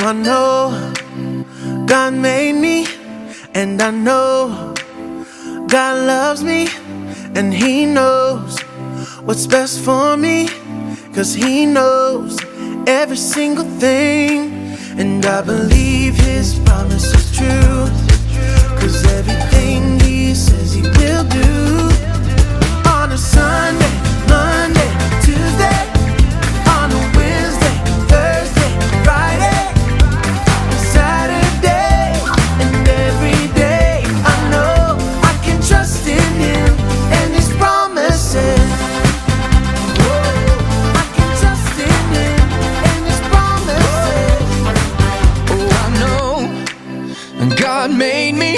I know God made me, and I know God loves me, and He knows what's best for me, 'cause He knows every single thing. And I believe His promise is true, 'cause everything He says He will do. On a Sunday, Monday, Tuesday, on a Wednesday, Thursday, Friday, Saturday, and every day I know I can trust in Him and His promises. I can trust in Him and His promises. Oh, I know God made me,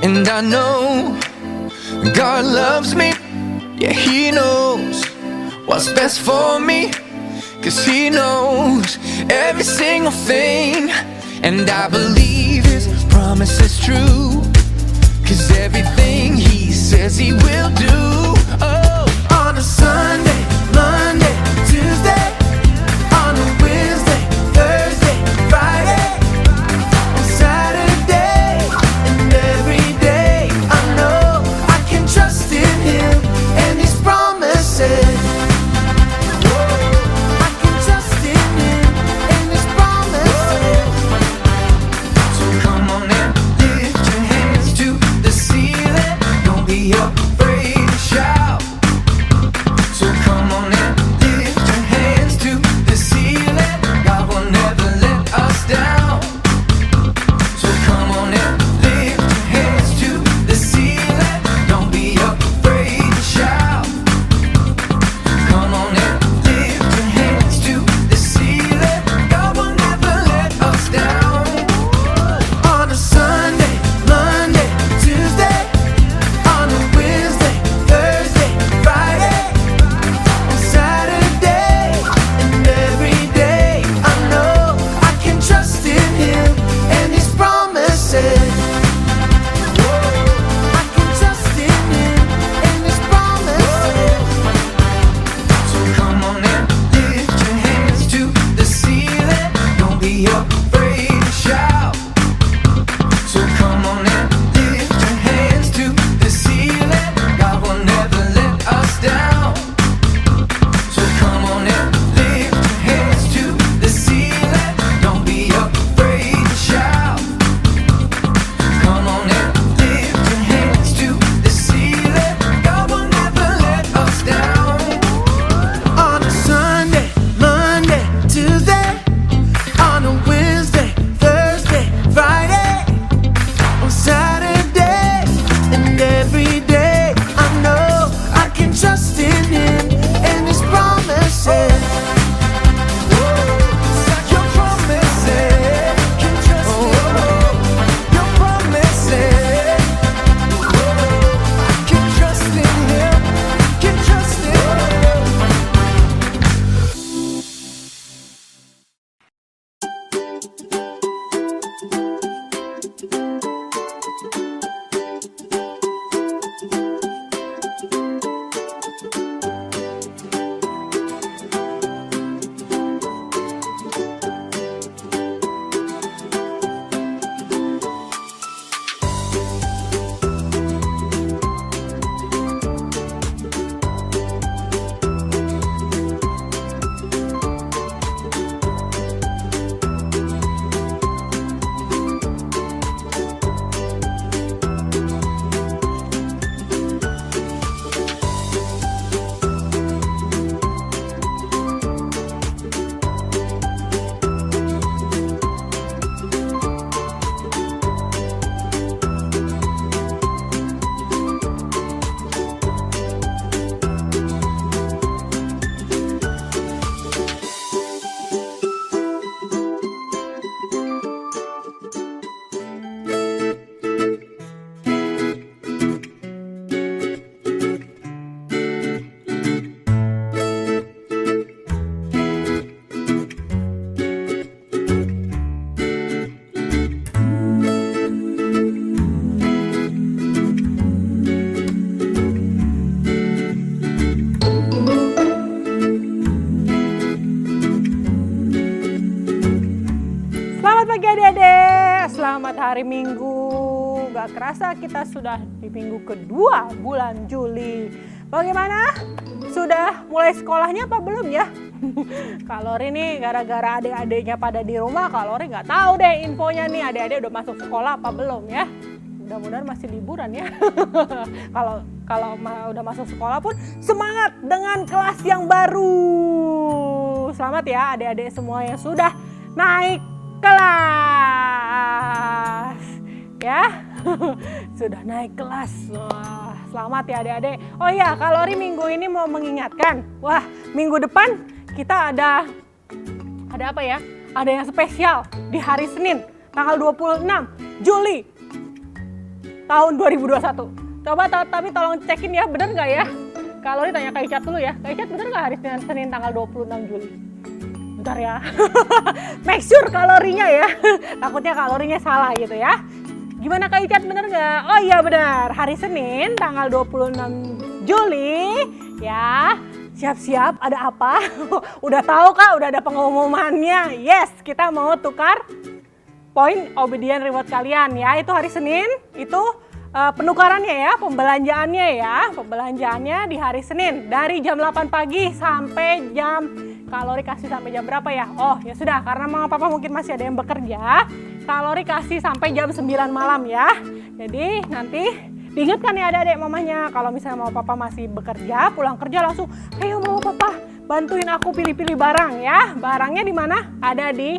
and I know God loves me. Yeah, He knows what's best for me, 'cause He knows every single thing. And I believe His promise is true, 'cause everything He says He will do. Oh, On a Sunday, Monday, Tuesday, on a Wednesday, Thursday, Friday, and Saturday, and every day I know I can trust in Him and His promises. I can trust in Him and His promises. so come on and lift your hands to the ceiling. Don't be afraid to selamat hari Minggu. Gak kerasa kita sudah di minggu kedua bulan Juli. Bagaimana? Sudah mulai sekolahnya apa belum ya? Kalori nih gara-gara adik-adiknya pada di rumah, Kalori nggak tahu deh infonya nih adik-adik udah masuk sekolah apa belum ya. Mudah-mudahan masih liburan ya. Kalau udah masuk sekolah pun semangat dengan kelas yang baru. Selamat ya adik-adik semua yang sudah naik kelas. Ya. Sudah naik kelas. Wah, selamat ya adik-adik. Oh iya, Kalori minggu ini mau mengingatkan. Wah, minggu depan kita ada apa ya? Ada yang spesial di hari Senin, tanggal 26 Juli tahun 2021. Coba tapi tolong cekin ya, bener nggak ya? Kalori tanya Kak Icat dulu ya. Kak Icat bener nggak hari Senin tanggal 26 Juli? Bentar ya. Make sure kalorinya ya. Takutnya kalorinya salah gitu ya. Gimana Kak Icat, bener nggak? Oh iya benar, hari Senin tanggal 26 Juli ya. Siap-siap, ada apa? Udah tahu Kak, udah ada pengumumannya. Yes, kita mau tukar poin obedient reward kalian ya. Itu hari Senin, itu penukarannya ya, pembelanjaannya ya. Pembelanjaannya di hari Senin dari jam 8 pagi sampai jam, Kalori kasih sampai jam berapa ya? Oh ya sudah, karena mama papa mungkin masih ada yang bekerja, Kalori kasih sampai jam 9 malam ya. Jadi nanti diingatkan ya adik-adik mamanya, kalau misalnya mama papa masih bekerja, pulang kerja langsung, ayo mama papa bantuin aku pilih-pilih barang ya. Barangnya di mana? Ada di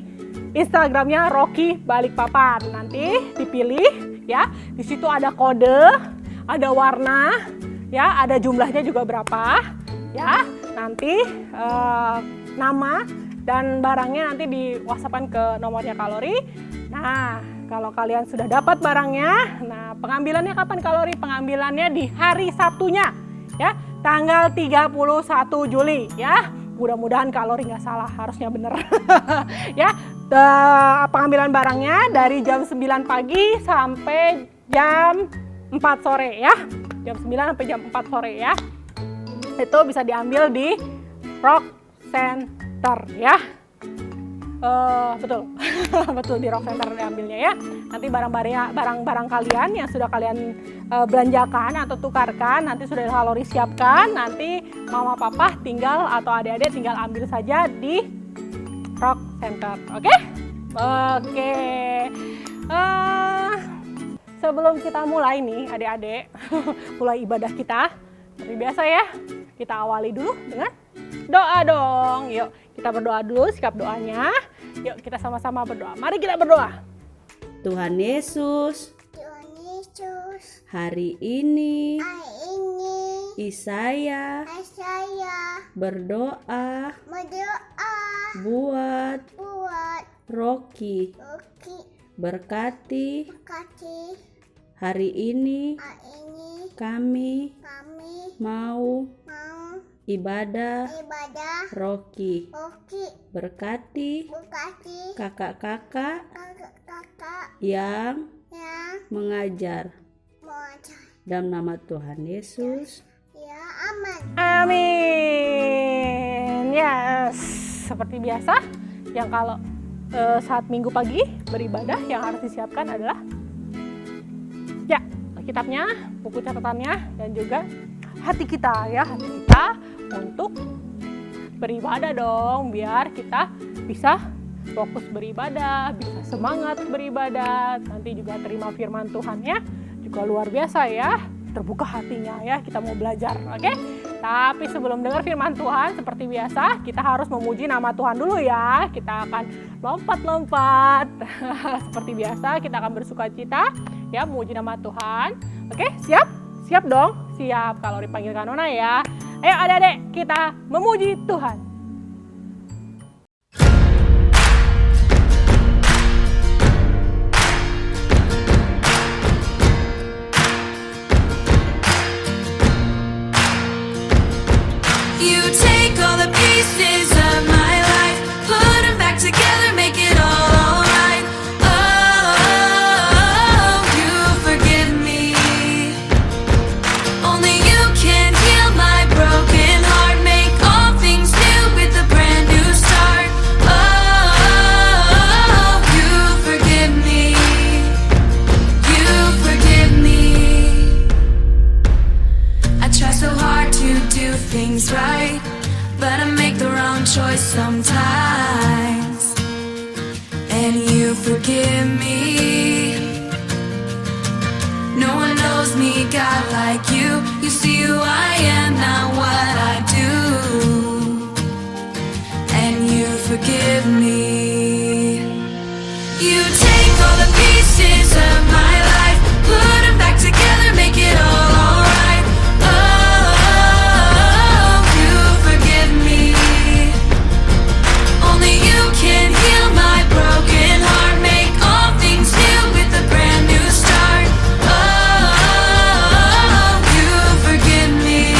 Instagramnya Rocky Balikpapan. Nanti dipilih ya. Di situ ada kode, ada warna, ya, ada jumlahnya juga berapa, ya. Nanti nama dan barangnya nanti di WhatsApp-an ke nomornya Kalori. Nah, kalau kalian sudah dapat barangnya, nah pengambilannya kapan Kalori? Pengambilannya di hari Sabtunya, ya, tanggal 31 Juli, ya. Mudah-mudahan Kalori nggak salah, harusnya bener. Ya, pengambilan barangnya dari jam 9 pagi sampai jam 4 sore ya. Jam 9 sampai jam 4 sore ya. Itu bisa diambil di Rock Center ya. Betul. Betul, di Rock Center diambilnya ya. Nanti barang-barang kalian yang sudah kalian belanjakan atau tukarkan, nanti sudah Kalori siapkan, nanti mama papa tinggal atau adik-adik tinggal ambil saja di Rock Center. Oke? Oke. Sebelum kita mulai nih adik-adik, mulai ibadah kita, seperti biasa ya, kita awali dulu dengan doa dong. Yuk, kita berdoa dulu, sikap doanya. Yuk, kita sama-sama berdoa. Mari kita berdoa. Tuhan Yesus, hari ini Isaya berdoa buat Rocky. Berkati hari ini kami mau ibadah Rocky. Berkati kakak-kakak yang mengajar. Dalam nama Tuhan Yesus. Amin. Yes, seperti biasa, yang kalau saat minggu pagi beribadah yang harus disiapkan adalah ya kitabnya, buku catatannya, dan juga hati kita ya, hati kita untuk beribadah dong, biar kita bisa fokus beribadah, bisa semangat beribadah, nanti juga terima firman Tuhannya juga luar biasa ya, terbuka hatinya ya, kita mau belajar, oke? Tapi sebelum dengar firman Tuhan, seperti biasa kita harus memuji nama Tuhan dulu ya. Kita akan lompat-lompat seperti biasa, kita akan bersukacita ya, memuji nama Tuhan. Oke, siap? Siap dong? Siap kalau dipanggil Kanona ya. Ayo adik-adik, kita memuji Tuhan. You take all the pieces of my life, put them back together, make it all alright. Oh, you forgive me. Only you can heal my broken heart, make all things new. do things right, but I make the wrong choice sometimes. And you forgive me. No one knows me, God, like you. You see who I am, not what I do. And you forgive me. You take all the pieces of my life, put them back together, make it all alright. Oh, you forgive me. Only you can heal my broken heart, make all things new with a brand new start. Oh, you forgive me.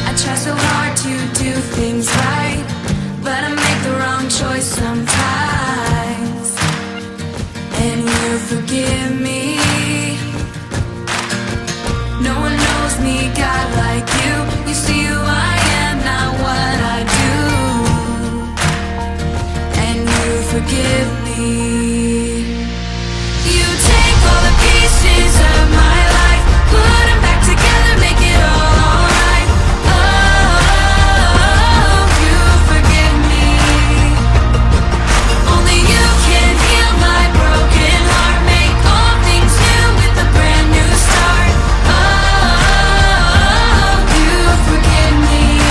I try so hard to do things right, but I make the wrong choice sometimes. And you forgive me. No one knows me, God, like you. You see who I am, not what I do. And you forgive me. You take all the pieces of my life, put them back together, make it all alright. Oh, you forgive me. Only you can heal my broken heart, make all things new with a brand new start. Oh, you forgive me.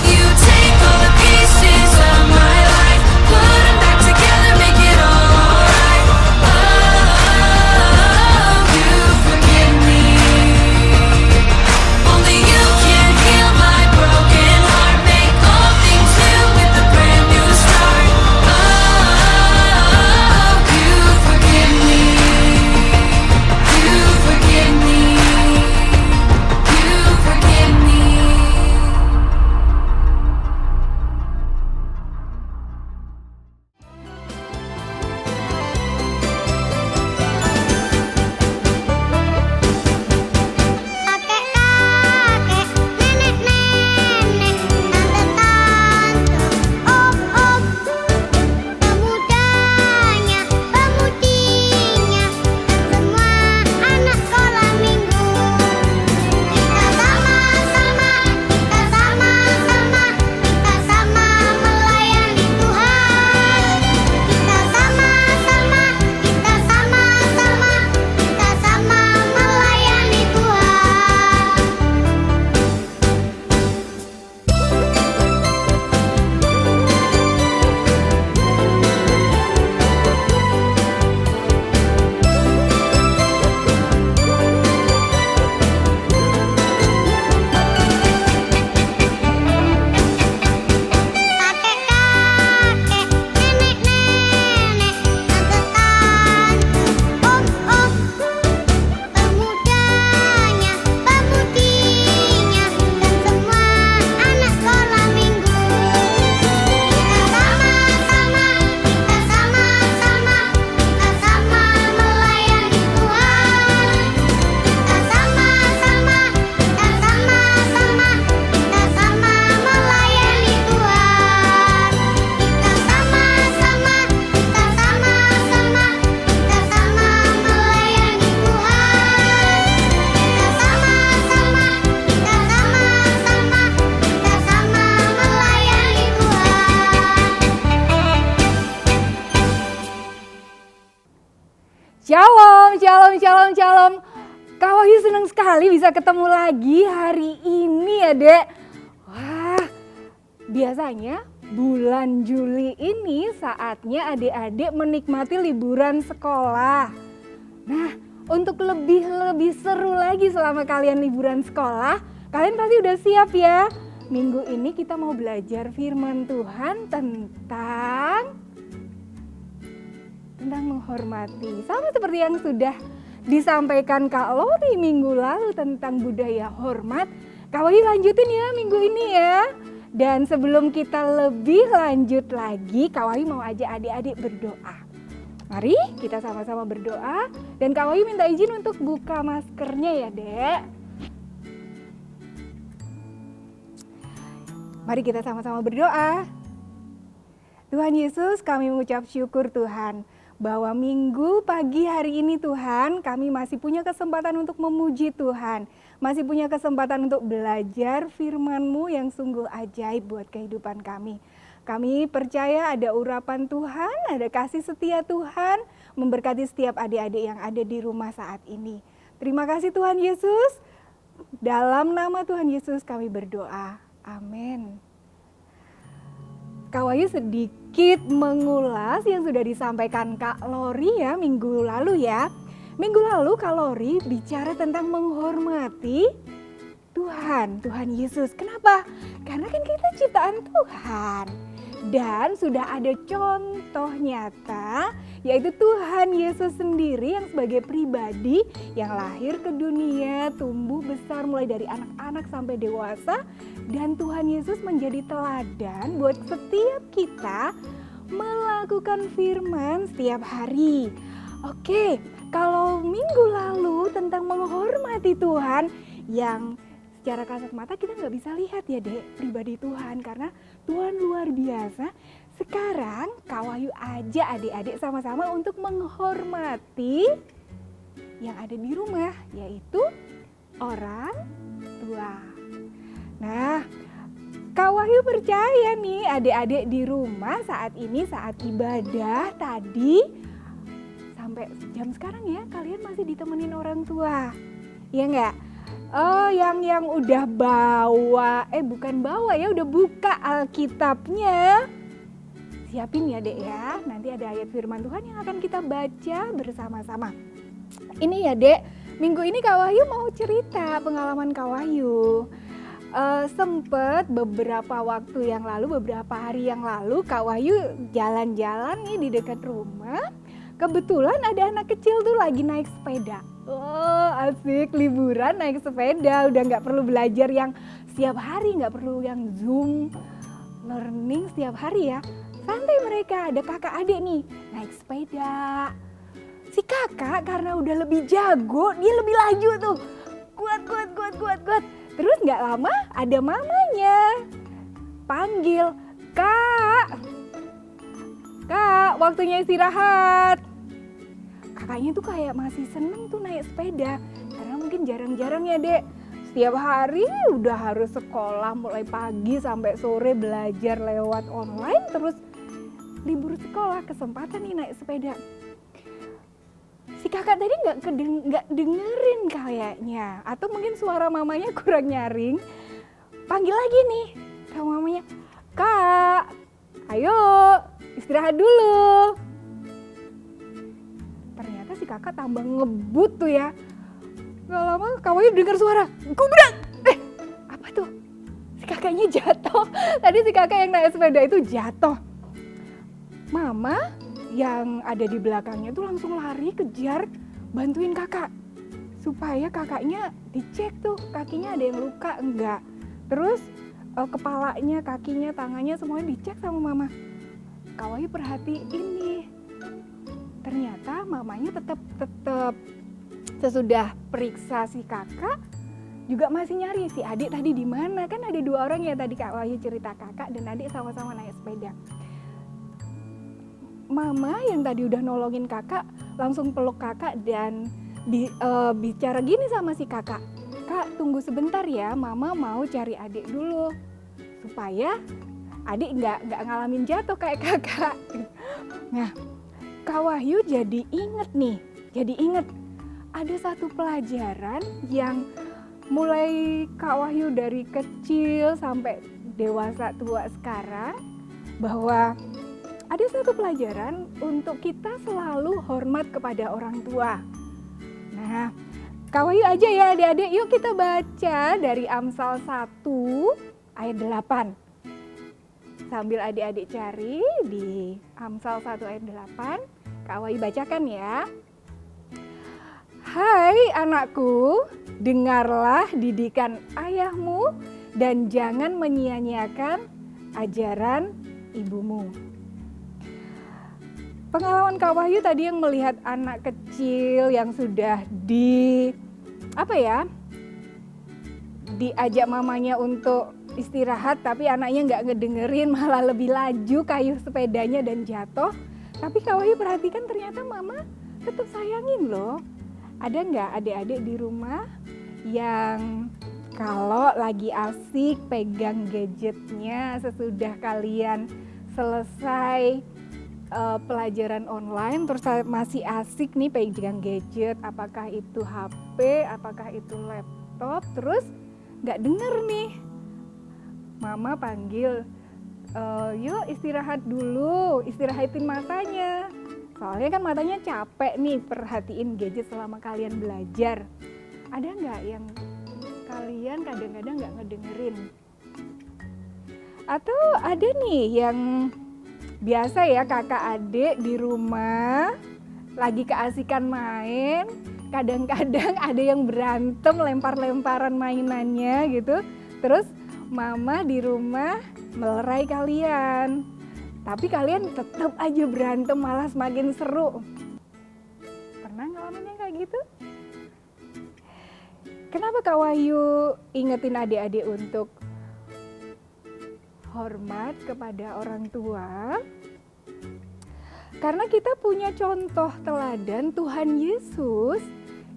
You take all the pieces of my life, put them back together, make it all alright. Oh, you forgive me. Only you can heal my broken heart, make all things new with a brand new start. Oh, you forgive me. You forgive me. You forgive me. Kakek-kakek, nenek-nenek, tante-tante, om-om, pemudanya, pemudinya, dan semua anak sekolah minggu. Kita sama-sama melayani Tuhan. Kita sama-sama melayani Tuhan. Kakek-kakek, nenek-nenek, tante-tante, om-om, pemudanya, pemudinya, dan semua anak sekolah minggu. Kita sama-sama melayani Tuhan. Kita sama-sama melayani Tuhan. Kita sama-sama melayani Tuhan. Shalom, shalom, shalom, shalom. Kak Wahyu senang sekali bisa ketemu lagi hari ini ya, Dek. Wah, biasanya bulan Juli ini saatnya adik-adik menikmati liburan sekolah. Nah, untuk lebih seru lagi selama kalian liburan sekolah, kalian pasti udah siap ya. Minggu ini kita mau belajar firman Tuhan tentang menghormati. Sama seperti yang sudah disampaikan Kak Lori minggu lalu tentang budaya hormat. Kak Wahyu lanjutin ya minggu ini ya. Dan sebelum kita lebih lanjut lagi, Kak Wahyu mau ajak adik-adik berdoa. Mari kita sama-sama berdoa. Dan Kak Wahyu minta izin untuk buka maskernya ya, Dek. Mari kita sama-sama berdoa. Tuhan Yesus, kami mengucap syukur Tuhan. bahwa minggu pagi hari ini Tuhan, kami masih punya kesempatan untuk memuji Tuhan. Masih punya kesempatan untuk belajar firman-Mu yang sungguh ajaib buat kehidupan kami. Kami percaya ada urapan Tuhan, ada kasih setia Tuhan, memberkati setiap adik-adik yang ada di rumah saat ini. Terima kasih Tuhan Yesus. Dalam nama Tuhan Yesus kami berdoa. Amin. Kak Wahyu sedikit mengulas yang sudah disampaikan Kak Lori ya minggu lalu ya. Minggu lalu Kak Lori bicara tentang menghormati Tuhan Yesus. Kenapa? Karena kan kita ciptaan Tuhan. Dan sudah ada contoh nyata, yaitu Tuhan Yesus sendiri yang sebagai pribadi yang lahir ke dunia, tumbuh besar mulai dari anak-anak sampai dewasa. Dan Tuhan Yesus menjadi teladan buat setiap kita melakukan firman setiap hari. Oke, kalau minggu lalu tentang menghormati Tuhan yang secara kasat mata kita nggak bisa lihat ya Dek, pribadi Tuhan karena Tuhan luar biasa. Sekarang Kak Wahyu aja adik-adik sama-sama untuk menghormati yang ada di rumah, yaitu orang tua. Nah, Kak Wahyu percaya nih adik-adik di rumah saat ini saat ibadah tadi sampai jam sekarang ya kalian masih ditemenin orang tua, ya nggak? Oh, yang udah bukan bawa ya, udah buka Alkitabnya. Siapin ya Dek ya, nanti ada ayat firman Tuhan yang akan kita baca bersama-sama. Ini ya Dek, minggu ini Kak Wahyu mau cerita pengalaman Kak Wahyu. Sempet beberapa waktu yang lalu, beberapa hari yang lalu Kak Wahyu jalan-jalan nih di dekat rumah. Kebetulan ada anak kecil tuh lagi naik sepeda. Oh asik, liburan naik sepeda, udah gak perlu belajar yang setiap hari, gak perlu yang Zoom learning setiap hari ya. Santai mereka, ada kakak adik nih naik sepeda. Si kakak karena udah lebih jago, dia lebih laju tuh. Kuat. Terus gak lama ada mamanya. Panggil, Kak, waktunya istirahat. Kakaknya tuh kayak masih seneng tuh naik sepeda. Karena mungkin jarang-jarang ya Dek. Setiap hari udah harus sekolah mulai pagi sampai sore belajar lewat online. Terus libur sekolah kesempatan nih naik sepeda. Si kakak tadi nggak dengerin kayaknya. Atau mungkin suara mamanya kurang nyaring. Panggil lagi nih sama mamanya. Kak, ayo istirahat dulu. Ternyata si kakak tambah ngebut tuh ya. Gak lama Kak Wahyu dengar suara gubrak. Apa tuh? Si kakaknya jatuh. Tadi si kakak yang naik sepeda itu jatuh. Mama yang ada di belakangnya tuh langsung lari kejar bantuin kakak. Supaya kakaknya dicek tuh kakinya ada yang luka enggak. Terus kepalanya, kakinya, tangannya semuanya dicek sama mama. Kak Wahyu perhatiin nih. Ternyata mamanya tetap sesudah periksa si kakak juga masih nyari si adik tadi di mana. Kan ada 2 orang ya tadi Kak Wahyu cerita, kakak dan adik sama-sama naik sepeda. Mama yang tadi udah nolongin kakak langsung peluk kakak dan bicara gini sama si kakak. Kak, tunggu sebentar ya, mama mau cari adik dulu supaya adik nggak ngalamin jatuh kayak kakak. Nah, Kak Wahyu jadi inget ada satu pelajaran yang mulai Kak Wahyu dari kecil sampai dewasa tua sekarang, bahwa ada satu pelajaran untuk kita selalu hormat kepada orang tua. Nah, Kak Wahyu aja ya adik-adik, yuk kita baca dari Amsal 1 ayat 8. Sambil adik-adik cari di Amsal 1 ayat 8. Kak Wahyu bacakan ya. Hai anakku, dengarlah didikan ayahmu dan jangan menyia-nyiakan ajaran ibumu. Pengalaman Kak Wahyu tadi yang melihat anak kecil yang sudah diajak mamanya untuk istirahat, tapi anaknya nggak ngedengerin, malah lebih laju kayu sepedanya dan jatuh. Tapi Kak Wahyu perhatikan ternyata mama tetap sayangin loh. Ada nggak adik-adik di rumah yang kalau lagi asik pegang gadgetnya sesudah kalian selesai pelajaran online terus masih asik nih pegang gadget, apakah itu HP, apakah itu laptop, terus nggak denger nih mama panggil, yuk istirahat dulu, istirahatin matanya. Soalnya kan matanya capek nih perhatiin gadget selama kalian belajar. Ada nggak yang kalian kadang-kadang nggak ngedengerin? Atau ada nih yang biasa ya kakak adik di rumah lagi keasikan main, kadang-kadang ada yang berantem lempar-lemparan mainannya gitu. Terus mama di rumah melerai kalian. Tapi kalian tetap aja berantem, malah semakin seru. Pernah ngalamin yang kayak gitu? Kenapa Kak Wahyu ingetin adik-adik untuk hormat kepada orang tua? Karena kita punya contoh teladan Tuhan Yesus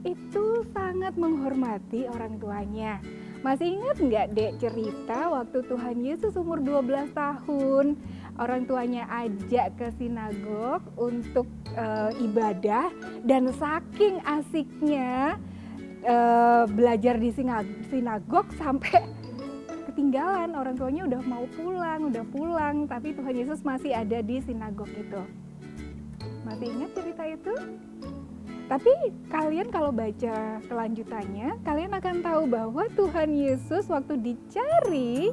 itu sangat menghormati orang tuanya. Masih ingat nggak Dek cerita waktu Tuhan Yesus umur 12 tahun, orang tuanya ajak ke sinagog untuk ibadah, dan saking asiknya belajar di sinagog sampai ketinggalan, orang tuanya udah mau pulang, tapi Tuhan Yesus masih ada di sinagog itu. Masih ingat cerita itu? Tapi kalian kalau baca kelanjutannya, kalian akan tahu bahwa Tuhan Yesus waktu dicari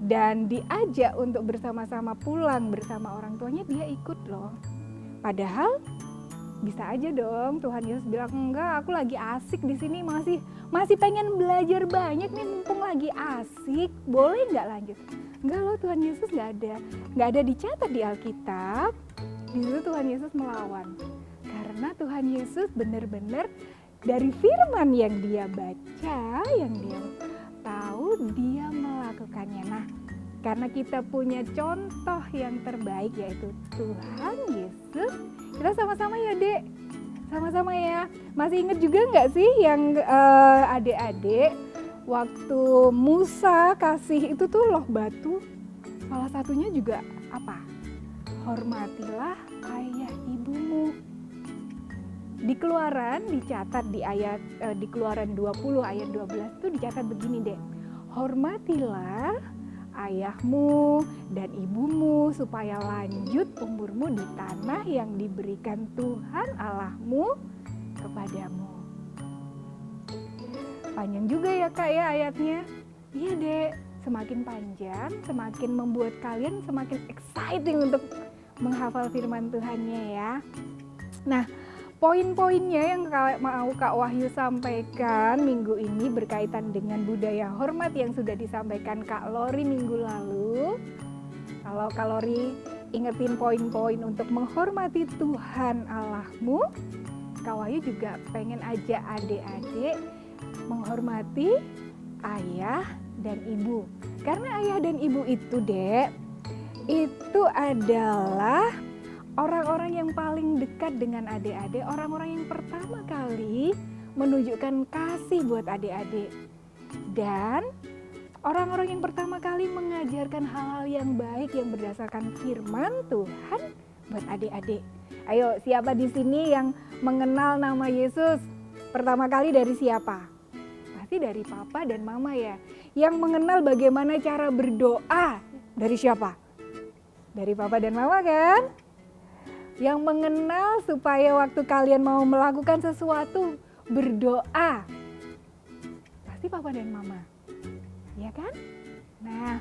dan diajak untuk bersama-sama pulang bersama orang tuanya, dia ikut loh. Padahal bisa aja dong Tuhan Yesus bilang, enggak, aku lagi asik di sini, masih pengen belajar banyak nih, mumpung lagi asik, boleh nggak lanjut? Enggak loh, Tuhan Yesus nggak ada dicatat di Alkitab. Di situ Tuhan Yesus melawan. Karena Tuhan Yesus benar-benar dari firman yang dia baca, yang dia tahu, dia melakukannya. Nah, karena kita punya contoh yang terbaik yaitu Tuhan Yesus, kita sama-sama ya Dek, sama-sama ya. Masih ingat juga nggak sih yang adik-adik waktu Musa kasih itu tuh loh batu, salah satunya juga apa? Hormatilah ayah ibumu. Di Keluaran dicatat di Keluaran 20 ayat 12 itu dicatat begini deh. Hormatilah ayahmu dan ibumu supaya lanjut umurmu di tanah yang diberikan Tuhan Allahmu kepadamu. Panjang juga ya Kak ya ayatnya. Iya Dek, semakin panjang semakin membuat kalian semakin exciting untuk menghafal firman Tuhannya ya. Nah, poin-poinnya yang mau Kak Wahyu sampaikan minggu ini berkaitan dengan budaya hormat yang sudah disampaikan Kak Lori minggu lalu. Kalau Kak Lori ingetin poin-poin untuk menghormati Tuhan Allahmu, Kak Wahyu juga pengen ajak adik-adik menghormati ayah dan ibu. Karena ayah dan ibu itu Dek, itu adalah orang-orang yang paling dekat dengan adik-adik, orang-orang yang pertama kali menunjukkan kasih buat adik-adik. Dan orang-orang yang pertama kali mengajarkan hal-hal yang baik yang berdasarkan firman Tuhan buat adik-adik. Ayo, siapa di sini yang mengenal nama Yesus pertama kali dari siapa? Pasti dari papa dan mama ya. Yang mengenal bagaimana cara berdoa dari siapa? Dari papa dan mama kan? Yang mengenal supaya waktu kalian mau melakukan sesuatu berdoa, pasti papa dan mama, ya kan? Nah,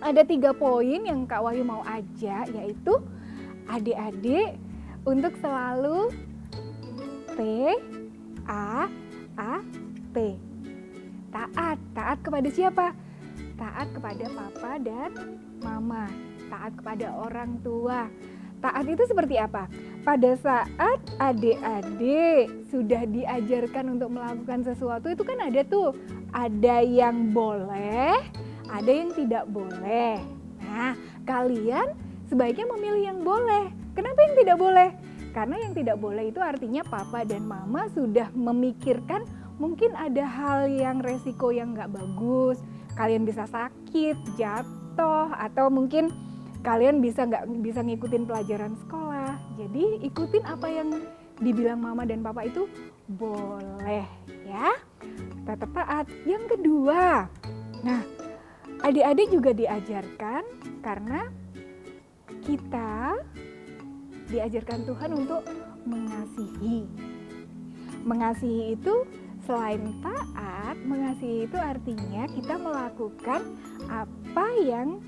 ada 3 poin yang Kak Wahyu mau ajak, yaitu adik-adik untuk selalu T-A-A-T. Taat kepada siapa? Taat kepada papa dan mama. Taat kepada orang tua. Taat itu seperti apa? Pada saat adik-adik sudah diajarkan untuk melakukan sesuatu, itu kan ada yang boleh, ada yang tidak boleh. Nah, kalian sebaiknya memilih yang boleh. Kenapa yang tidak boleh? Karena yang tidak boleh itu artinya papa dan mama sudah memikirkan mungkin ada hal yang resiko yang nggak bagus. Kalian bisa sakit, jatuh, atau mungkin kalian nggak bisa ngikutin pelajaran sekolah. Jadi ikutin apa yang dibilang mama dan papa itu boleh ya. Tetap taat. Yang kedua, nah adik-adik juga diajarkan karena kita diajarkan Tuhan untuk mengasihi. Mengasihi itu selain taat, mengasihi itu artinya kita melakukan apa yang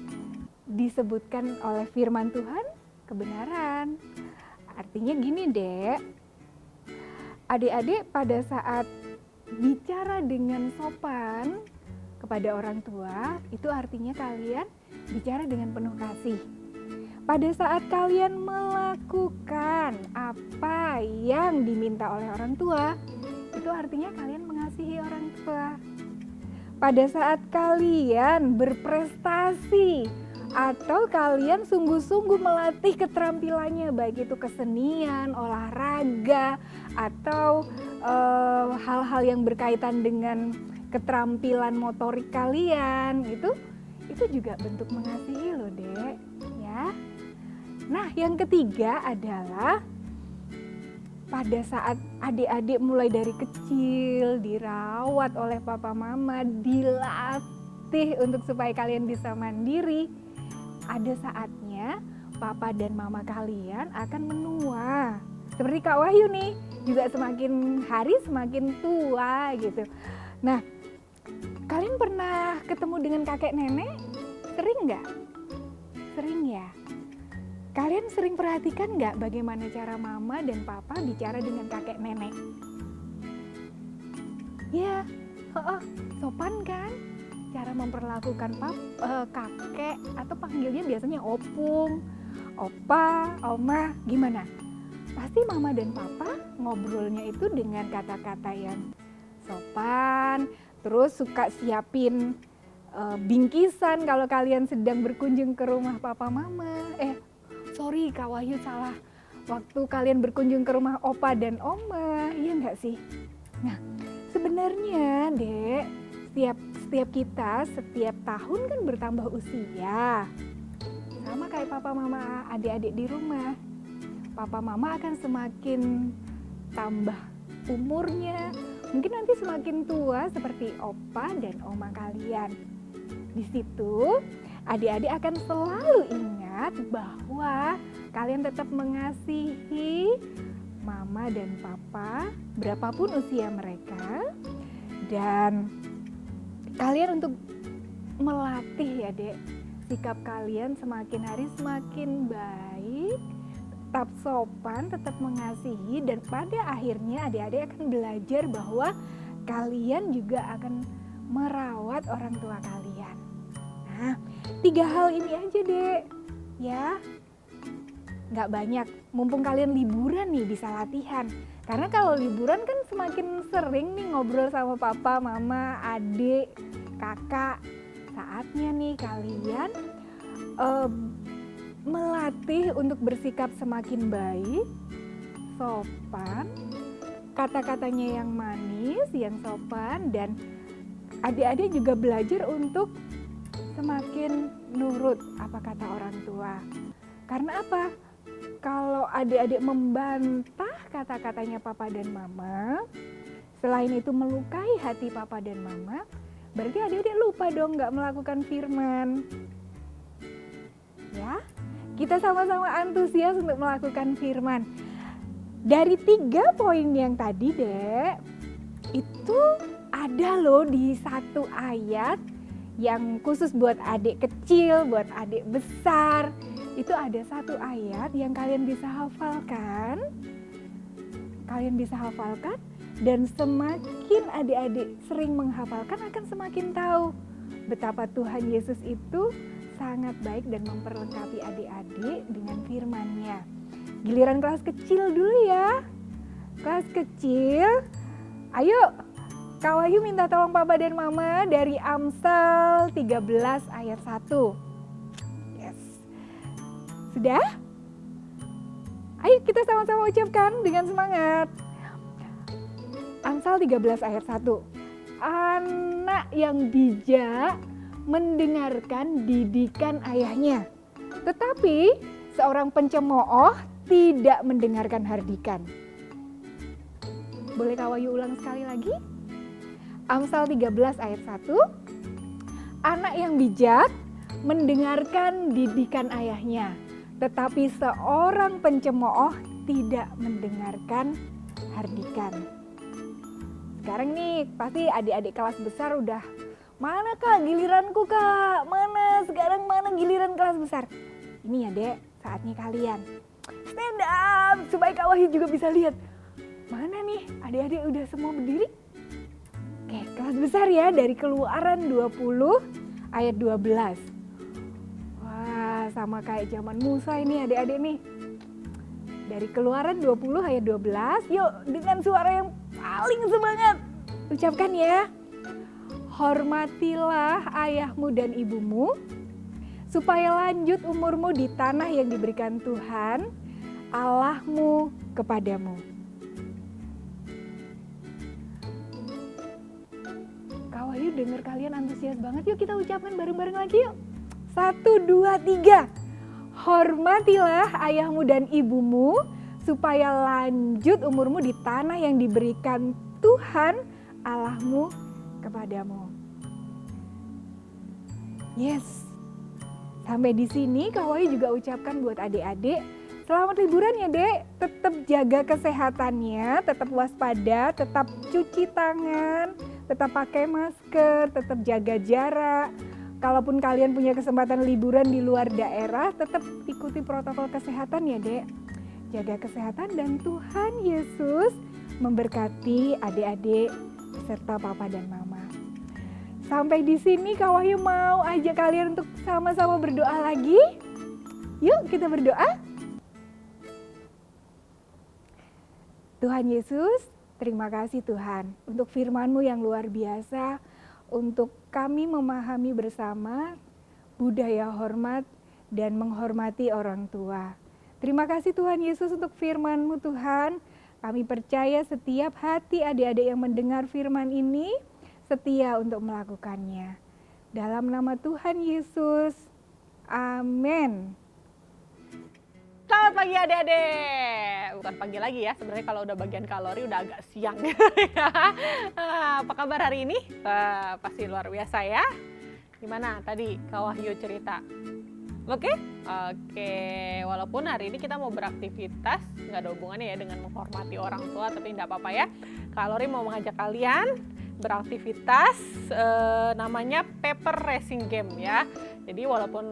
disebutkan oleh firman Tuhan, kebenaran. Artinya gini, Dek. Adik-adik pada saat bicara dengan sopan kepada orang tua, itu artinya kalian bicara dengan penuh kasih. Pada saat kalian melakukan apa yang diminta oleh orang tua, itu artinya kalian mengasihi orang tua. Pada saat kalian berprestasi atau kalian sungguh-sungguh melatih keterampilannya, baik itu kesenian, olahraga, atau hal-hal yang berkaitan dengan keterampilan motorik kalian, itu juga bentuk mengasihi loh, Dek, ya. Nah, yang ketiga adalah pada saat adik-adik mulai dari kecil dirawat oleh papa mama, dilatih untuk supaya kalian bisa mandiri, ada saatnya papa dan mama kalian akan menua. Seperti Kak Wahyu nih, juga semakin hari semakin tua gitu. Nah, kalian pernah ketemu dengan kakek nenek? Sering nggak? Sering ya? Kalian sering perhatikan nggak bagaimana cara mama dan papa bicara dengan kakek nenek? Ya, sopan kan? Cara memperlakukan kakek atau panggilnya biasanya opung, opa, oma, gimana? Pasti mama dan papa ngobrolnya itu dengan kata-kata yang sopan, terus suka siapin bingkisan kalau kalian sedang berkunjung ke rumah papa mama. Sorry Kak Wahyu salah. Waktu kalian berkunjung ke rumah opa dan oma, iya nggak sih? Nah, sebenarnya Dek, setiap kita setiap tahun kan bertambah usia. Sama kayak papa mama adik-adik di rumah. Papa mama akan semakin tambah umurnya. Mungkin nanti semakin tua seperti opa dan oma kalian. Di situ adik-adik akan selalu ingat bahwa kalian tetap mengasihi mama dan papa berapapun usia mereka, dan kalian untuk melatih ya Dek, sikap kalian semakin hari semakin baik, tetap sopan, tetap mengasihi, dan pada akhirnya adik-adik akan belajar bahwa kalian juga akan merawat orang tua kalian. Nah, 3 hal ini aja Dek, ya. Nggak banyak, mumpung kalian liburan nih bisa latihan. Karena kalau liburan kan semakin sering nih ngobrol sama papa, mama, adik, kakak. Saatnya nih kalian melatih untuk bersikap semakin baik, sopan, kata-katanya yang manis, yang sopan, dan adik-adik juga belajar untuk semakin nurut apa kata orang tua. Karena apa? Kalau adik-adik membantah kata-katanya papa dan mama, selain itu melukai hati papa dan mama, berarti adik-adik lupa dong nggak melakukan firman. Ya, kita sama-sama antusias untuk melakukan firman. Dari 3 poin yang tadi Dek, itu ada loh di satu ayat yang khusus buat adik kecil, buat adik besar. Itu ada satu ayat yang kalian bisa hafalkan. Kalian bisa hafalkan, dan semakin adik-adik sering menghafalkan akan semakin tahu betapa Tuhan Yesus itu sangat baik dan memperlengkapi adik-adik dengan firman-Nya. Giliran kelas kecil dulu ya. Kelas kecil, ayo Kak Wahyu minta tolong Papa dan Mama dari Amsal 13 ayat 1. Yes. Sudah? Ayo kita sama-sama ucapkan dengan semangat. Amsal 13 ayat 1. Anak yang bijak mendengarkan didikan ayahnya, tetapi seorang pencemooh tidak mendengarkan hardikan. Boleh Kak Wahyu ulang sekali lagi? Amsal 13 ayat 1. Anak yang bijak mendengarkan didikan ayahnya, tetapi seorang pencemooh tidak mendengarkan hardikan. Sekarang nih pasti adik-adik kelas besar udah, mana Kak giliranku Kak, mana sekarang mana giliran kelas besar. Ini ya Dek, saatnya kalian stand up supaya Kak Wahyu juga bisa lihat. Mana nih adik-adik udah semua berdiri? Oke, kelas besar ya, dari Keluaran 20 ayat 12. Wah, sama kayak zaman Musa ini adik-adik nih. Dari Keluaran 20 ayat 12, yuk dengan suara yang paling semangat. Ucapkan ya. Hormatilah ayahmu dan ibumu, supaya lanjut umurmu di tanah yang diberikan Tuhan, Allahmu kepadamu. Kak Wahyu dengar kalian antusias banget, yuk kita ucapkan bareng-bareng lagi yuk. 1, 2, 3. Hormatilah ayahmu dan ibumu, supaya lanjut umurmu di tanah yang diberikan Tuhan Allahmu kepadamu. Yes. Sampai di sini Kak Wahyu juga ucapkan buat adik-adik, selamat liburan ya Dek. Tetap jaga kesehatannya, tetap waspada, tetap cuci tangan, tetap pakai masker, tetap jaga jarak. Kalaupun kalian punya kesempatan liburan di luar daerah, tetap ikuti protokol kesehatan ya Dek. Jaga kesehatan dan Tuhan Yesus memberkati adik-adik serta papa dan mama. Sampai di sini Kak Wahyu mau ajak kalian untuk sama-sama berdoa lagi. Yuk kita berdoa. Tuhan Yesus, terima kasih Tuhan untuk firman-Mu yang luar biasa, untuk kami memahami bersama budaya hormat dan menghormati orang tua. Terima kasih Tuhan Yesus untuk firman-Mu Tuhan. Kami percaya setiap hati adik-adik yang mendengar firman ini setia untuk melakukannya. Dalam nama Tuhan Yesus, amin. Selamat pagi adik-adik. Bukan pagi lagi ya, sebenarnya kalau udah bagian kalori udah agak siang. Apa kabar hari ini? Pasti luar biasa ya. Gimana tadi Kak Wahyu cerita? Oke? Walaupun hari ini kita mau beraktivitas, nggak ada hubungannya ya dengan menghormati orang tua, tapi nggak apa-apa ya. Kalori mau mengajak kalian beraktivitas namanya paper racing game ya. Jadi walaupun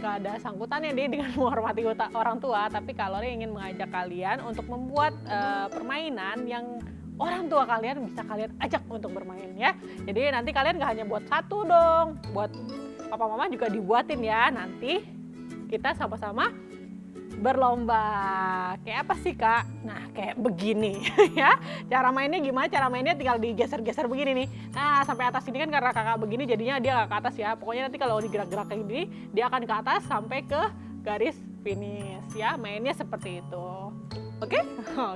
gak ada sangkutannya deh dengan menghormati orang tua, tapi Kalori ingin mengajak kalian untuk membuat permainan yang orang tua kalian bisa kalian ajak untuk bermain ya. Jadi nanti kalian gak hanya buat satu dong, buat papa mama juga dibuatin ya. Nanti kita sama-sama berlomba. Kayak apa sih Kak? Nah kayak begini ya. Cara mainnya gimana? Cara mainnya tinggal digeser-geser begini nih. Nah sampai atas ini kan karena kakak begini jadinya dia gak ke atas ya. Pokoknya nanti kalau digerak-gerak kayak gini dia akan ke atas sampai ke garis finish ya. Mainnya seperti itu. Oke?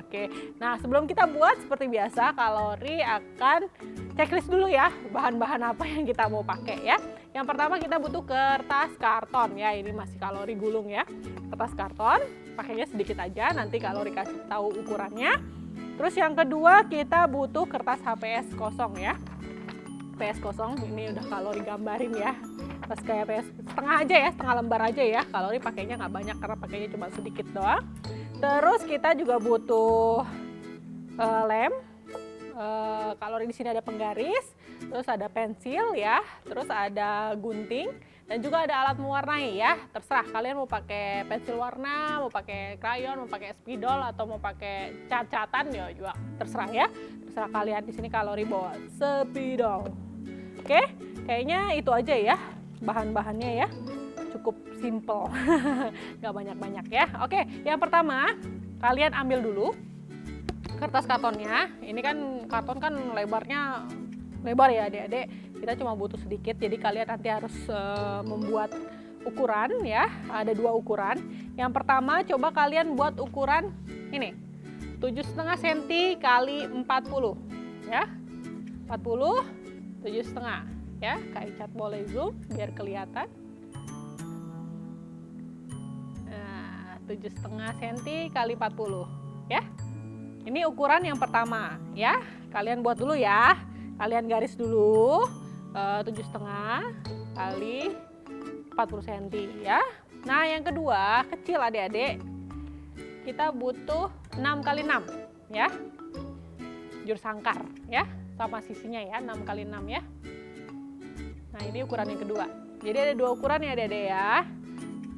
Oke. Nah sebelum kita buat seperti biasa Kalori akan checklist dulu ya. Bahan-bahan apa yang kita mau pakai ya. Yang pertama kita butuh kertas karton ya. Ini masih Kalori gulung ya. Kertas karton, pakainya sedikit aja, nanti Kalori kasih tahu ukurannya. Terus yang kedua kita butuh kertas HPS kosong ya. PS kosong ini udah Kalori gambarin ya. Pas kayak PS setengah aja ya, setengah lembar aja ya. Kalori pakainya nggak banyak karena pakainya cuma sedikit doang. Terus kita juga butuh lem. Kalori di sini ada penggaris, terus ada pensil ya, terus ada gunting dan juga ada alat mewarnai ya. Terserah kalian mau pakai pensil warna, mau pakai krayon, mau pakai spidol atau mau pakai cat-catan ya juga terserah ya. Terserah kalian. Di sini Kalori bawa spidol. Oke, kayaknya itu aja ya bahan-bahannya ya. Cukup simple, nggak banyak-banyak ya. Oke, yang pertama kalian ambil dulu kertas kartonnya. Ini kan karton kan lebarnya lebar ya adik-adik. Kita cuma butuh sedikit, jadi kalian nanti harus membuat ukuran ya, ada 2 ukuran. Yang pertama coba kalian buat ukuran ini, 7,5 cm kali 40 ya, 40, 7,5 ya. Kak Icat boleh zoom biar kelihatan. Nah, 7,5 cm kali 40 ya. Ini ukuran yang pertama ya, kalian buat dulu ya, kalian garis dulu 7,5 kali 40 cm ya. Nah yang kedua kecil adik-adik, kita butuh 6 kali 6 ya, jur sangkar ya, sama sisinya ya, 6 kali 6 ya. Nah ini ukuran yang kedua, jadi ada 2 ukuran ya adik-adik ya,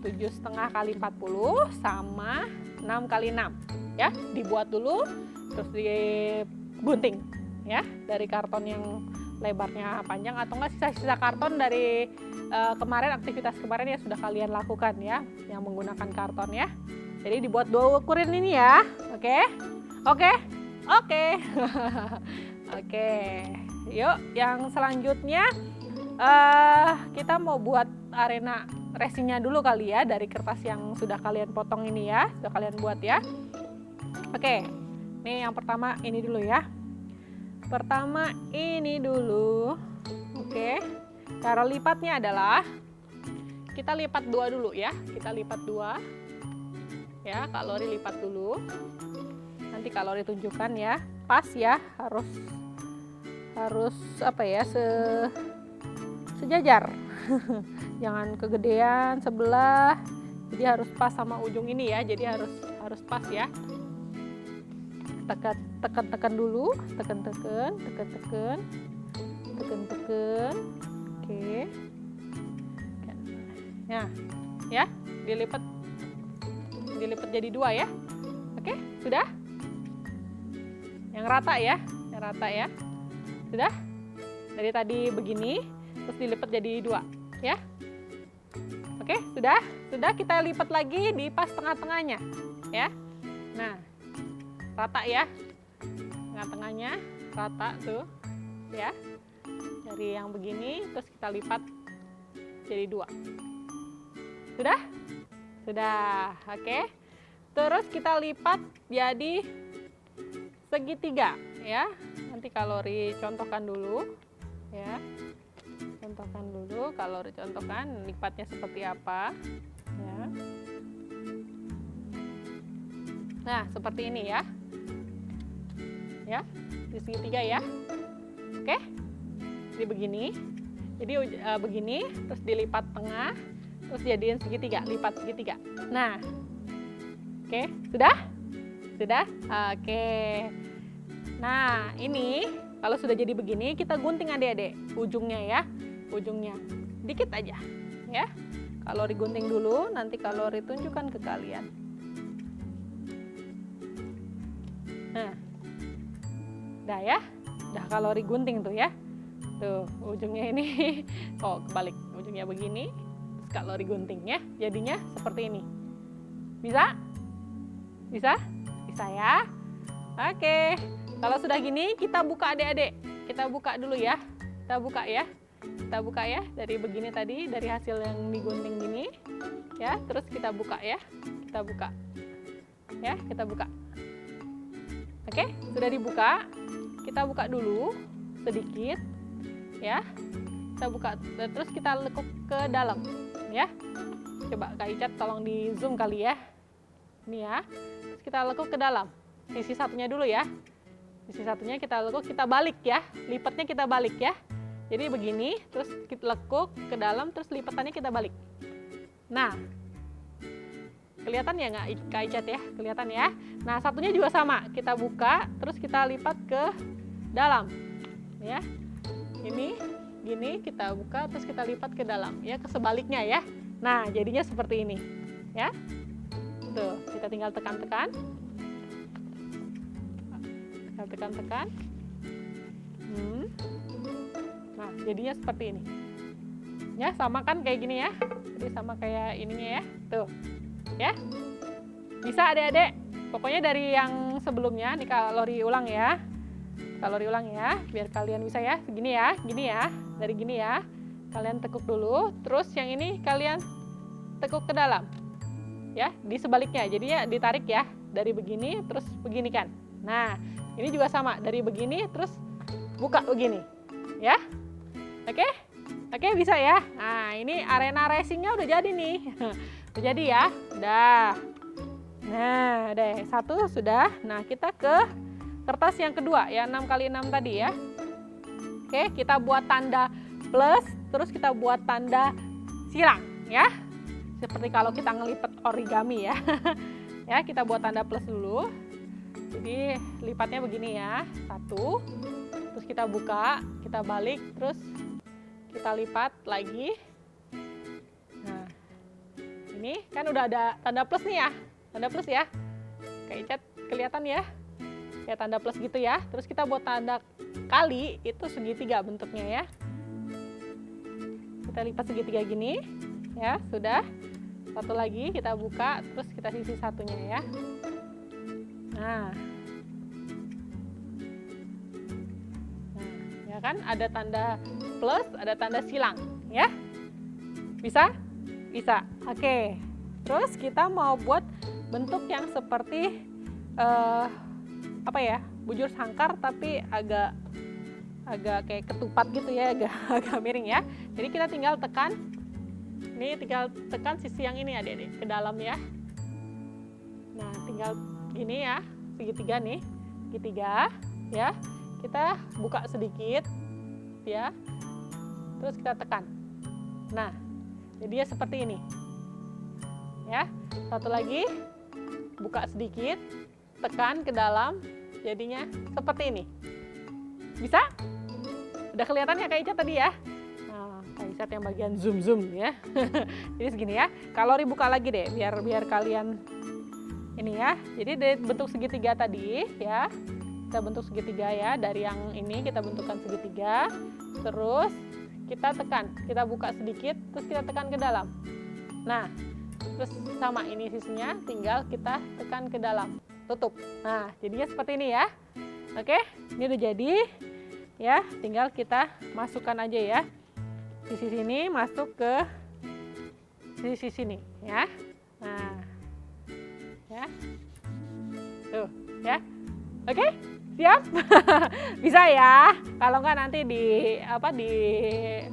7,5 kali 40 sama 6 kali 6 ya. Dibuat dulu terus digunting ya, dari karton yang lebarnya panjang atau enggak sisa-sisa karton dari kemarin, aktivitas kemarin ya sudah kalian lakukan ya, yang menggunakan karton ya. Jadi dibuat 2 ukuran ini ya. Oke. Oke. Yuk yang selanjutnya kita mau buat arena resinnya dulu kali ya, dari kertas yang sudah kalian potong ini ya, sudah kalian buat ya. Oke. Nih yang pertama ini dulu ya. Pertama ini dulu. Oke. Cara lipatnya adalah kita lipat 2 dulu ya. Kita lipat 2. Ya, Kak Lori lipat dulu. Nanti Kak Lori tunjukkan ya. Pas ya, harus apa ya? Sejajar. Jangan kegedean sebelah. Jadi harus pas sama ujung ini ya. Jadi harus pas ya. Tekan dulu, tekan. Oke. Nah, ya, dilipat jadi 2 ya. Oke, sudah? Yang rata ya, Sudah? Dari tadi begini, terus dilipat jadi 2 ya. Oke, sudah? Sudah, kita lipat lagi di pas tengah-tengahnya ya. Nah, rata ya, tengah-tengahnya rata tuh ya, dari yang begini terus kita lipat jadi 2. Sudah, oke. Terus kita lipat jadi segitiga ya. Nanti Kak Lori contohkan dulu ya, Kak Lori contohkan lipatnya seperti apa ya. Nah seperti ini ya. Ya, di segitiga ya. Oke. Jadi begini. Jadi begini, terus dilipat tengah, terus jadiin segitiga, lipat segitiga. Nah. Oke, sudah? Sudah? Oke. Nah, ini kalau sudah jadi begini, kita gunting adik-adik ujungnya ya. Ujungnya. Dikit aja, ya. Kalau digunting dulu, nanti kalau tunjukkan ke kalian. Nah. Udah ya, udah kalori gunting tuh ya. Tuh, ujungnya ini, kebalik. Ujungnya begini, terus kalori gunting ya. Jadinya seperti ini. Bisa? Bisa? Bisa ya? Oke. Kalau sudah gini, kita buka adik-adik. Kita buka dulu ya. Kita buka ya. Dari begini tadi, dari hasil yang digunting gini. Ya, terus kita buka ya. Kita buka. Ya, kita buka. Oke, sudah dibuka. Kita buka dulu sedikit ya, kita buka terus kita lekuk ke dalam ya. Coba Kak Icat tolong di zoom kali ya, ini ya. Terus kita lekuk ke dalam sisi satunya dulu ya, sisi satunya kita lekuk, kita balik ya, lipatnya kita balik ya. Jadi begini, terus kita lekuk ke dalam, terus lipatannya kita balik. Nah, kelihatan ya nggak Kak Icat ya? Kelihatan ya? Nah satunya juga sama, kita buka, terus kita lipat ke dalam ya. Ini gini, kita buka terus kita lipat ke dalam ya, ke sebaliknya ya. Nah jadinya seperti ini ya. Tuh, kita tinggal tekan-tekan, nah jadinya seperti ini ya. Sama kan kayak gini ya, jadi sama kayak ininya ya. Tuh ya, bisa adik-adik. Pokoknya dari yang sebelumnya nih kalori ulang ya. Kalori ulang ya, biar kalian bisa ya, segini ya, gini ya, dari gini ya, kalian tekuk dulu, terus yang ini kalian tekuk ke dalam. Ya, di sebaliknya. Jadinya ditarik ya, dari begini terus begini kan. Nah, ini juga sama, dari begini terus buka begini. Ya. Oke? Oke, bisa ya. Nah, ini arena racingnya udah jadi nih. Udah jadi ya. Udah. Nah, deh, satu sudah. Nah, kita ke kertas yang kedua ya, 6x6 tadi ya. Oke, kita buat tanda plus, terus kita buat tanda silang ya. Seperti kalau kita ngelipet origami ya. Ya, kita buat tanda plus dulu. Jadi lipatnya begini ya, satu. Terus kita buka, kita balik, terus kita lipat lagi. Nah, ini kan udah ada tanda plus nih ya, tanda plus ya. Kayak cat kelihatan ya, kayak tanda plus gitu ya. Terus kita buat tanda kali, itu segitiga bentuknya ya. Kita lipat segitiga gini, ya sudah. Satu lagi kita buka, terus kita sisi satunya ya. Nah, ya kan ada tanda plus, ada tanda silang, ya. Bisa? Bisa. Oke. Terus kita mau buat bentuk yang seperti apa ya? Bujur sangkar tapi agak kayak ketupat gitu ya, agak miring ya. Jadi kita tinggal tekan. Ini tinggal tekan sisi yang ini adik-adik ke dalam ya. Nah, tinggal gini ya, segitiga nih, segitiga ya. Kita buka sedikit ya. Terus kita tekan. Nah, jadinya seperti ini. Ya. Satu lagi, buka sedikit, tekan ke dalam, jadinya seperti ini. Bisa? Udah kelihatan ya Kak Ica tadi ya? Nah, Kak Ica yang bagian zoom ya. Jadi segini ya. Kalori buka lagi deh, biar kalian ini ya. Jadi dari bentuk segitiga tadi ya. Kita bentuk segitiga ya, dari yang ini kita bentukkan segitiga. Terus kita tekan, kita buka sedikit, terus kita tekan ke dalam. Nah, terus sama ini sisinya, tinggal kita tekan ke dalam, tutup. Nah, jadinya seperti ini ya. Oke, ini udah jadi. Ya, tinggal kita masukkan aja ya. Sisi sini masuk ke sisi sini ya. Nah, ya, tuh ya. Oke, siap? Bisa ya. Kalau nggak nanti di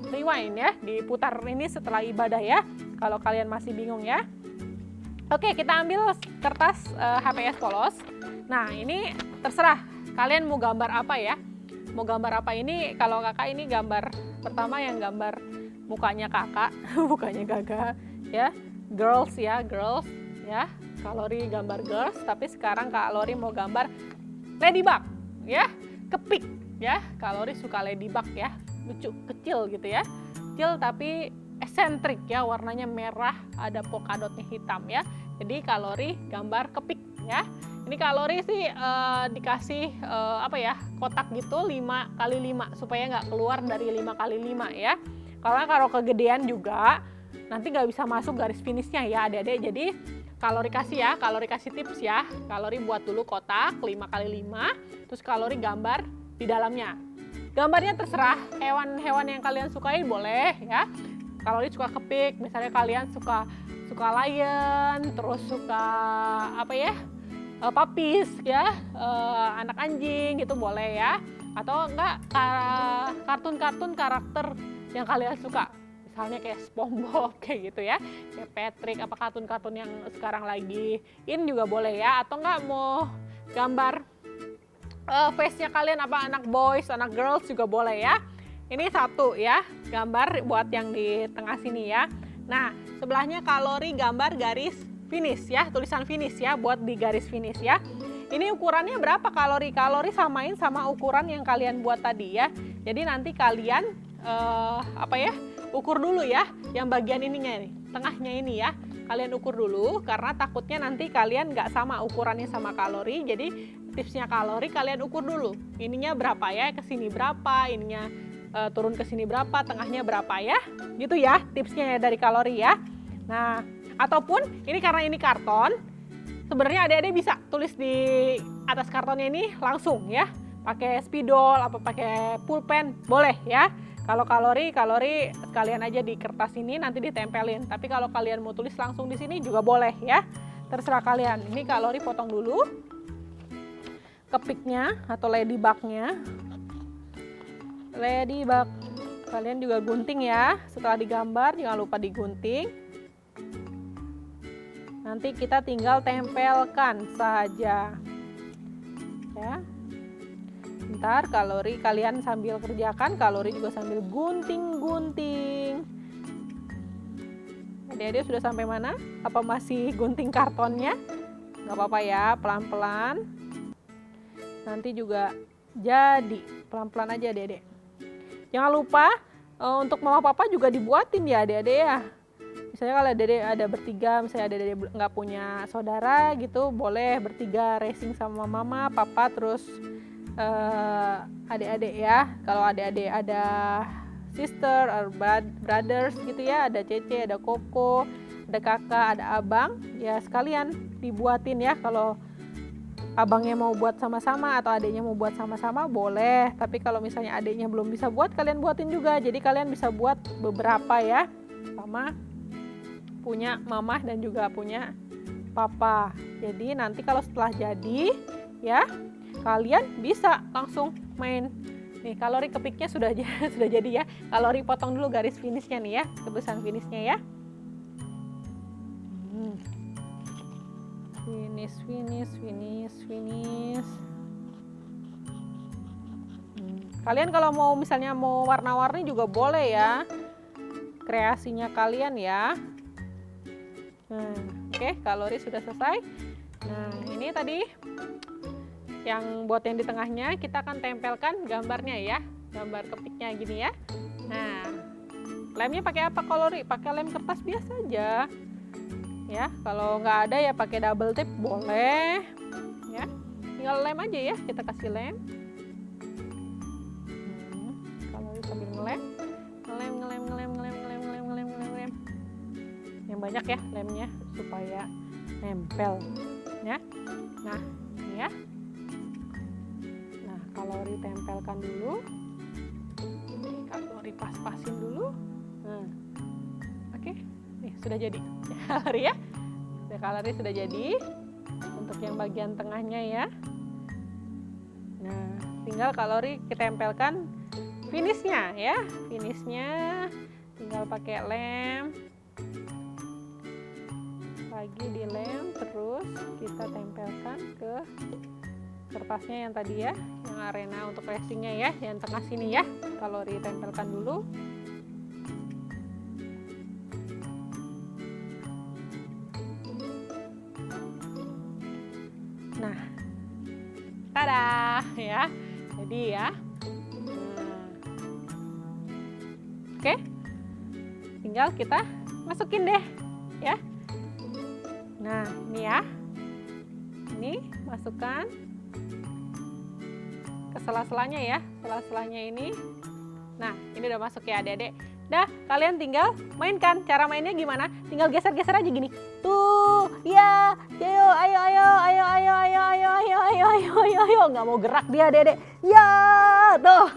rewind ya, diputar ini setelah ibadah ya. Kalau kalian masih bingung ya. Oke, kita ambil kertas HPS polos. Nah, ini terserah kalian mau gambar apa ya. Mau gambar apa ini? Kalau kakak ini gambar pertama yang gambar mukanya kakak, mukanya gaga ya. Girls ya, girls ya. Kalori gambar girls, tapi sekarang Kak Lori mau gambar ladybug ya, kepik ya. Kalori suka ladybug ya, lucu, kecil gitu ya. Kecil tapi esentrik ya, warnanya merah, ada polka dotnya hitam ya. Jadi Kalori gambar kepik ya. Ini Kalori sih dikasih kotak gitu 5x5 supaya nggak keluar dari 5x5 ya. Karena kalau kegedean juga nanti nggak bisa masuk garis finishnya ya adik-adik. Jadi Kalori kasih ya, Kalori kasih tips ya. Kalori buat dulu kotak 5x5, terus Kalori gambar di dalamnya. Gambarnya terserah, hewan-hewan yang kalian sukai boleh ya. Kalori suka kepik, misalnya kalian suka lion, terus suka papis ya, anak anjing gitu boleh ya. Atau enggak kartun-kartun karakter yang kalian suka. Misalnya kayak SpongeBob kayak gitu ya, kayak Patrick, apa kartun-kartun yang sekarang lagi in juga boleh ya. Atau enggak mau gambar face-nya kalian, apa anak boys, anak girls juga boleh ya. Ini satu ya, gambar buat yang di tengah sini ya. Nah, sebelahnya Kalori gambar garis finish ya, tulisan finish ya, buat di garis finish ya. Ini ukurannya berapa Kalori? Kalori samain sama ukuran yang kalian buat tadi ya. Jadi nanti kalian ukur dulu ya, yang bagian ininya nih, tengahnya ini ya. Kalian ukur dulu, karena takutnya nanti kalian nggak sama ukurannya sama Kalori. Jadi tipsnya Kalori kalian ukur dulu. Ininya berapa ya, ke sini berapa, ininya turun ke sini berapa, tengahnya berapa ya. Gitu ya tipsnya ya dari Kalori ya. Nah, ataupun ini karena ini karton, sebenarnya adik-adik bisa tulis di atas kartonnya ini langsung ya. Pakai spidol, apa pakai pulpen, boleh ya. Kalau kalori sekalian aja di kertas ini nanti ditempelin. Tapi kalau kalian mau tulis langsung di sini juga boleh ya. Terserah kalian. Ini kalori potong dulu. Kepiknya atau ladybug-nya. Ladybug. Kalian juga gunting ya. Setelah digambar jangan lupa digunting. Nanti kita tinggal tempelkan saja. Ya. Ntar kalori kalian sambil kerjakan, kalori juga sambil gunting-gunting. Adik-adik sudah sampai mana? Apa masih gunting kartonnya? Nggak apa-apa ya, pelan-pelan. Nanti juga jadi, pelan-pelan aja adik-adik. Jangan lupa untuk mama papa juga dibuatin ya adik-adik ya. Misalnya kalau adik-adik ada bertiga, misalnya adik-adik nggak punya saudara gitu, boleh bertiga racing sama mama, papa, terus adik-adik ya. Kalau adik-adik ada sister or brothers gitu ya, ada Cece, ada Koko, ada kakak, ada abang, ya sekalian dibuatin ya. Kalau abangnya mau buat sama-sama atau adiknya mau buat sama-sama boleh, tapi kalau misalnya adiknya belum bisa buat, kalian buatin juga. Jadi kalian bisa buat beberapa ya, sama punya mama dan juga punya papa. Jadi nanti kalau setelah jadi ya, kalian bisa langsung main. Nih kalori kepiknya sudah jadi ya. Kalori potong dulu garis finishnya nih ya, tebusan finishnya ya. Finish. Kalian kalau mau misalnya mau warna-warni juga boleh ya. Kreasinya kalian ya. Oke, kalori sudah selesai. Nah, ini tadi yang buat yang di tengahnya kita akan tempelkan gambarnya ya, gambar kepiknya gini ya. Nah, lemnya pakai apa kalori? Pakai lem kertas biasa aja ya. Kalau nggak ada ya pakai double tape boleh ya. Tinggal lem aja ya, kita kasih lem. Kalori sambil ngelem. Yang banyak ya lemnya supaya nempel ya. Nah, ini ya. Kalori tempelkan dulu, kalori pas-pasin dulu. Oke, nih sudah jadi kalori ya. Kalori sudah jadi untuk yang bagian tengahnya ya. Nah, tinggal kalori kita tempelkan finishnya ya. Finishnya tinggal pakai lem, lagi dilem, terus kita tempelkan ke kertasnya yang tadi ya, yang arena untuk racingnya ya, yang tengah sini ya. Kalori tempelkan dulu. Nah, tada ya, jadi ya. Oke, tinggal kita masukin deh ya. Nah, ini ya, ini masukkan ke sela-selanya ya, sela-selanya ini. Nah, ini udah masuk ya adik-adik. Dah, kalian tinggal mainkan. Cara mainnya gimana? Tinggal geser-geser aja gini. Tuh, ya, ayo. Nggak mau gerak dia adik-adik. Ya, tuh,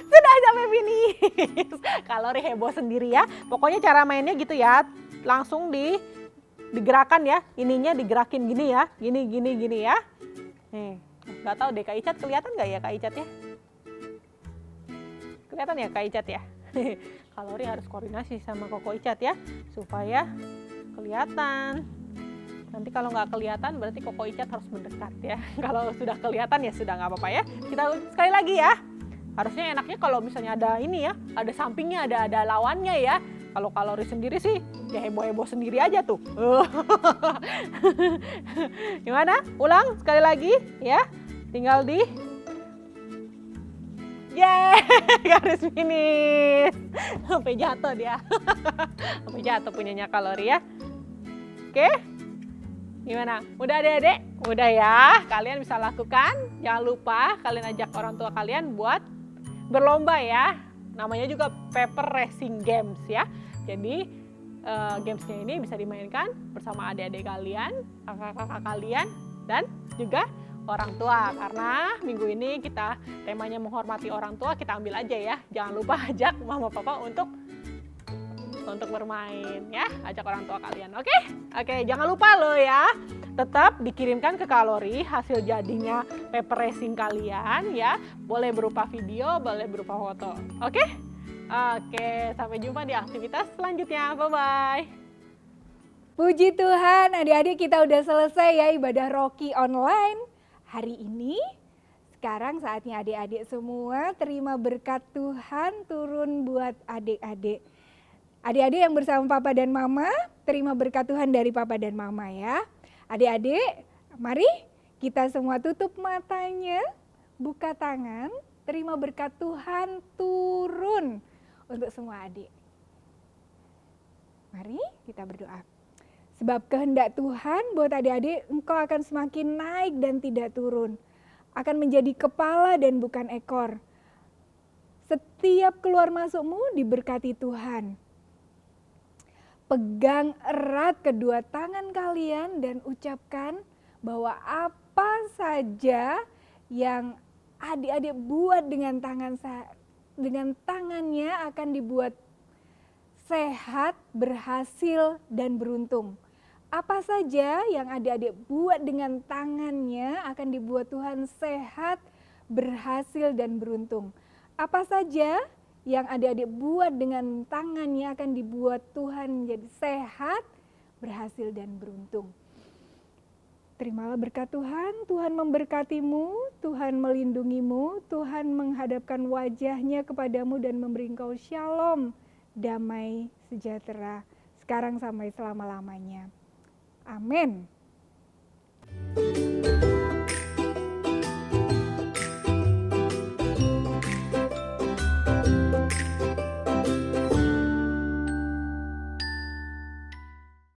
sudah sampai finish. Kalori heboh sendiri ya. Pokoknya cara mainnya gitu ya. Langsung digerakkan ya. Ininya digerakin gini ya. Gini ya. Nih. Nggak tahu deh Kak Icat kelihatan nggak ya Kak Icat ya? Kelihatan ya Kak Icat ya? Kalori harus koordinasi sama Koko Icat ya, supaya kelihatan. Nanti kalau nggak kelihatan berarti Koko Icat harus mendekat ya. Kalau sudah kelihatan ya sudah nggak apa-apa ya. Kita sekali lagi ya. Harusnya enaknya kalau misalnya ada ini ya, ada sampingnya, ada lawannya ya. Kalau kalori sendiri sih ya heboh-heboh sendiri aja tuh. Gimana? Ulang sekali lagi ya. Tinggal di garis finish. Sampai jatuh dia. Sampai jatuh punyanya kalori ya. Oke. Gimana? Udah adik-adik? Udah ya. Kalian bisa lakukan. Jangan lupa kalian ajak orang tua kalian buat berlomba ya. Namanya juga paper racing games ya. Jadi gamesnya ini bisa dimainkan bersama adik-adik kalian, kakak-kakak kalian, dan juga orang tua. Karena minggu ini kita temanya menghormati orang tua, kita ambil aja ya. Jangan lupa ajak mama papa untuk bermain ya, ajak orang tua kalian. Oke? Oke, jangan lupa loh ya. Tetap dikirimkan ke Kalori hasil jadinya paper racing kalian ya. Boleh berupa video, boleh berupa foto. Oke? Oke, sampai jumpa di aktivitas selanjutnya. Bye-bye. Puji Tuhan, adik-adik kita udah selesai ya ibadah Rocky online hari ini. Sekarang saatnya adik-adik semua terima berkat Tuhan turun buat adik-adik. Adik-adik yang bersama Papa dan Mama, terima berkat Tuhan dari Papa dan Mama ya. Adik-adik, mari kita semua tutup matanya, buka tangan, terima berkat Tuhan turun untuk semua adik. Mari kita berdoa. Sebab kehendak Tuhan buat adik-adik, engkau akan semakin naik dan tidak turun. Akan menjadi kepala dan bukan ekor. Setiap keluar masukmu diberkati Tuhan. Pegang erat kedua tangan kalian dan ucapkan bahwa apa saja yang adik-adik buat dengan tangannya akan dibuat sehat, berhasil, dan beruntung. Apa saja yang adik-adik buat dengan tangannya akan dibuat Tuhan sehat, berhasil, dan beruntung. Apa saja yang adik-adik buat dengan tangannya akan dibuat Tuhan menjadi sehat, berhasil, dan beruntung. Terimalah berkat Tuhan, Tuhan memberkatimu, Tuhan melindungimu, Tuhan menghadapkan wajahnya kepadamu dan memberi engkau shalom, damai, sejahtera, sekarang sampai selama-lamanya. Amin.